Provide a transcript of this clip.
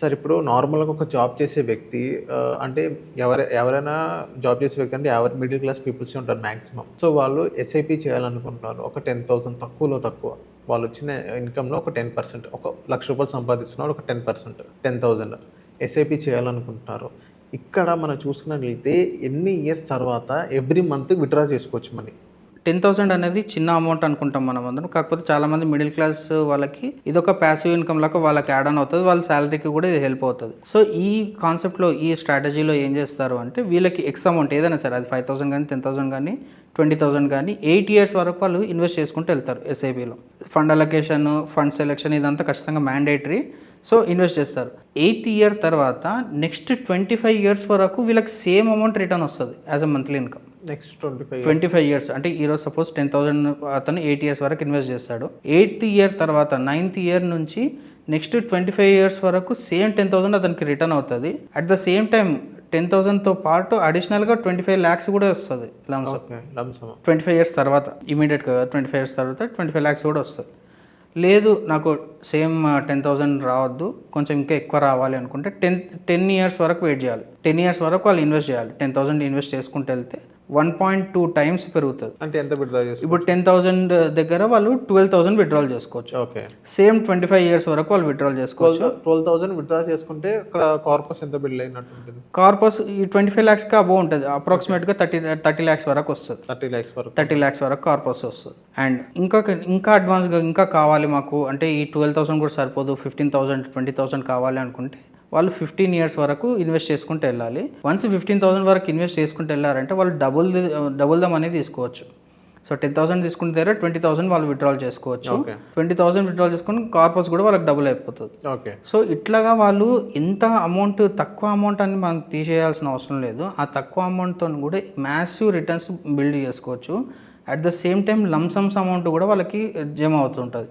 Sir ఇప్పుడు నార్మల్‌గా ఒక జాబ్ చేసే వ్యక్తి అంటే ఎవరైనా జాబ్ చేసే వ్యక్తి అంటే మిడిల్ క్లాస్ పీపుల్సే ఉంటారు మాక్సిమం. సో, వాళ్ళు ఎస్ఐపి చేయాలనుకుంటున్నారు. ఒక 10,000 తక్కువలో తక్కువ. వాళ్ళొచ్చిన ఇన్‌కమ్‌లో ఒక 10% ఒక రూ. 1,00,000 సంపాదిస్తున్నాడు. ఒక 10% 10,000 ఎస్ఐపి చేయాలనుకుంటున్నారు. ఇక్కడ మనం చూసుకున్నట్లయితే ఎన్ని ఇయర్స్ తర్వాత ఎవ్రీ మంత్ విత్‌డ్రా చేసుకోవచ్చు మనీ. 10,000 అనేది చిన్న అమౌంట్ అనుకుంటాం మనమందరం. కాకపోతే చాలామంది మిడిల్ క్లాస్ వాళ్ళకి ఇదొక ప్యాసివ్ ఇన్‌కమ్ లాగా వాళ్ళకి యాడ్ ఆన్ అవుతది. వాళ్ళ సాలరీకి కూడా ఇది హెల్ప్ అవుతది. సో, ఈ కాన్సెప్ట్‌లో ఈ స్ట్రాటజీలో ఏం చేస్తారు అంటే వీళ్ళకి ఎక్స్ అమౌంట్ ఏదైనా సరే అది 5,000 గానీ, 10,000 గానీ, 20,000 గానీ 8 ఇయర్స్ వరకు వాళ్ళు ఇన్వెస్ట్ చేసుకుంటూ వెళ్తారు ఎస్ఐపిలో. ఫండ్ అలొకేషన్, ఫండ్ సెలెక్షన్ ఇదంతా ఖచ్చితంగా మ్యాండేటరీ. సో, ఇన్వెస్ట్ చేస్తారు. 8థ్ ఇయర్ తర్వాత నెక్స్ట్ 25 ఇయర్స్ వరకు వీళ్ళకి సేమ్ అమౌంట్ రిటర్న్ వస్తది as a monthly income. Next 25 years అంటే ఈరోజు సపోజ్ 10,000 అతను 8 ఇయర్స్ వరకు ఇన్వెస్ట్ చేస్తాడు. 8థ్ ఇయర్ తర్వాత 9థ్ ఇయర్ నుంచి నెక్స్ట్ 25 ఇయర్స్ వరకు సేమ్ 10,000 అతనికి రిటర్న్ అవుతుంది. అట్ ద సేమ్ టైం 10,000తో పాటు అడిషనల్గా 25 lakhs కూడా వస్తుంది లంసమ్. 25 ఇయర్స్ తర్వాత ఇమీడియట్గా 25 ఇయర్స్ తర్వాత 25 lakhs కూడా వస్తుంది. లేదు నాకు సేమ్ 10,000 రావద్దు, కొంచెం ఇంకా ఎక్కువ రావాలి అనుకుంటే 10 ఇయర్స్ వరకు వెయిట్ చేయాలి. 10 ఇయర్స్ వరకు వాళ్ళు ఇన్వెస్ట్ చేయాలి. 10,000 ఇన్వెస్ట్ చేసుకుంటూ వెళ్తే 1.2 times పెరుగుతుంది. అంటే ఎంత విత్‌డ్రా చేసుకోవచ్చు? ఇప్పుడు 10,000 దగ్గర వాళ్ళు 12,000 విత్‌డ్రాల్ చేసుకోవచ్చు. ఓకే. సేమ్ 25 ఇయర్స్ వరకు వాళ్ళు విత్‌డ్రాల్ చేసుకోవచ్చు. 12,000 విత్‌డ్రా చేసుకుంటే ఇక్కడ కార్పస్ ఎంత బిల్డ్ అయినట్టు ఉంటుంది? కార్పస్ ఈ 25 lakhsకి అబోవ్ ఉంటుంది. అప్రాక్సిమేట్గా 30 lakhs వరకు వస్తుంది. 30 lakhs వరకు కార్పస్ వస్తుంది. అండ్ ఇంకా అడ్వాన్స్గా ఇంకా కావాలి మాకు అంటే ఈ 12,000 కూడా సరిపోదు, 15,000 20,000 కావాలి అనుకుంటే వాళ్ళు 15 ఇయర్స్ వరకు ఇన్వెస్ట్ చేసుకుంటూ వెళ్ళాలి. వన్స్ 15,000 వరకు ఇన్వెస్ట్ చేసుకుంటూ వెళ్ళారంటే వాళ్ళు డబుల్ ద మనీ తీసుకోవచ్చు. సో, 10,000 తీసుకుంటే దగ్గర 20,000 వాళ్ళు విత్‌డ్రాల్ చేసుకోవచ్చు. 20,000 విత్‌డ్రాల్ చేసుకుని కార్పస్ కూడా వాళ్ళకి డబుల్ అయిపోతుంది. ఓకే. సో, ఇట్లాగా వాళ్ళు ఎంత అమౌంట్ తక్కువ అమౌంట్ అని మనం తీసేయాల్సిన అవసరం లేదు. ఆ తక్కువ అమౌంట్తో కూడా మ్యాసివ్ రిటర్న్స్ బిల్డ్ చేసుకోవచ్చు. At the same time lump sums amount కూడా వాళ్ళకి జమ అవుతుంటుంది.